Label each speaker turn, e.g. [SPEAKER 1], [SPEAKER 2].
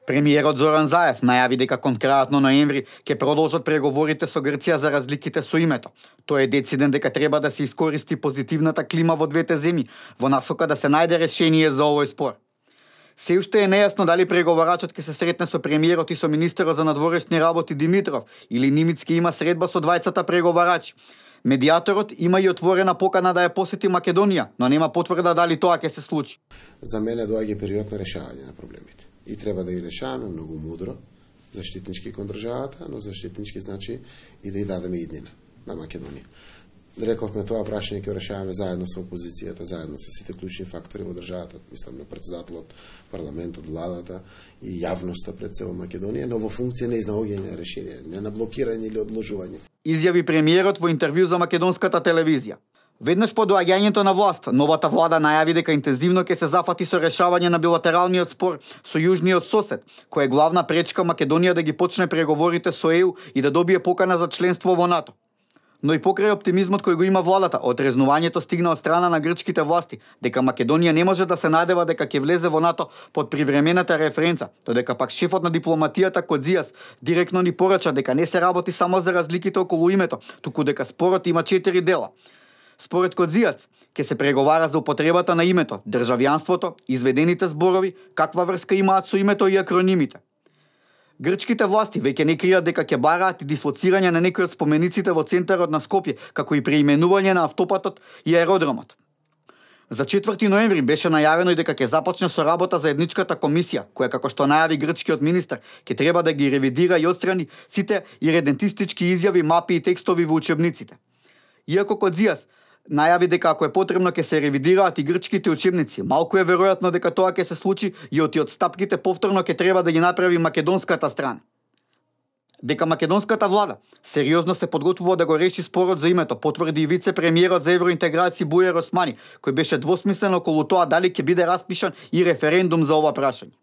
[SPEAKER 1] Премиерот Зоран Заев најави дека кон крајот на ноември ќе продолжат преговорите со Грција за разликите со името. Тој е дециден дека треба да се искористи позитивната клима во двете земји во насока да се најде решение за овој спор. Се уште е нејасно дали преговарачот ќе се сретне со премиерот и со министерот за надворешни работи Димитров или Нимиц ќе има средба со двајцата преговарачи. Медиаторот има и отворена покана да ја посети Македонија, но нема потврда дали тоа ќе се случи.
[SPEAKER 2] За мене доаѓа период на решавање на проблемите. И треба да ги решаваме многу мудро, заштитнички кон државата, но заштитнички значи и да ја дадеме иднина на Македонија. Рековме тоа прашање ќе решаваме заедно со опозицијата, заедно со сите клучни фактори во државата, мислам на претседателот, парламентот, владата и јавноста пред се во Македонија, но во функција на изнаоѓање решение, не на блокирање или одложување.
[SPEAKER 1] Изјави премиерот во интервју за македонската телевизија. Веднаш по доаѓањето на власт, новата влада најави дека интензивно ќе се зафати со решавање на билатералниот спор со јужниот сосед, кој е главна пречка Македонија да ги почне преговорите со ЕУ и да добие покана за членство во НАТО. Но и покрај оптимизмот кој го има владата, отрезнувањето стигна од страна на грчките власти дека Македонија не може да се надева дека ќе влезе во НАТО под привремената референца, додека пак шефот на дипломатијата Кодзијас директно ни порача дека не се работи само за разликите околу името, туку дека спорот има 4 дела. Според Кодзијац, ќе се преговара за употребата на името, државјанството, изведените зборови, каква врска имаат со името и акронимите. Грчките власти веќе не кријат дека ќе бараат и дислоцирање на некои од спомениците во центарот на Скопје, како и преименување на автопатот и аеродромот. За 4 ноември беше најавено и дека ќе започне со работа за етничката комисија, која, како што најави грчкиот министер, ќе треба да ги ревидира и отстрани сите иредентистички изјави, мапи и текстови во учебниците. Иако Кодзијас најави дека ако е потребно ќе се ревидираат и грчките учебници, малку е веројатно дека тоа ќе се случи и од стапките повторно ќе треба да ги направи македонската страна. Дека македонската влада сериозно се подготвува да го реши спорот за името, потврди и вице-премиерот за евроинтеграција Бујар Османи, кој беше двосмислен околу тоа дали ќе биде распишан и референдум за ова прашање.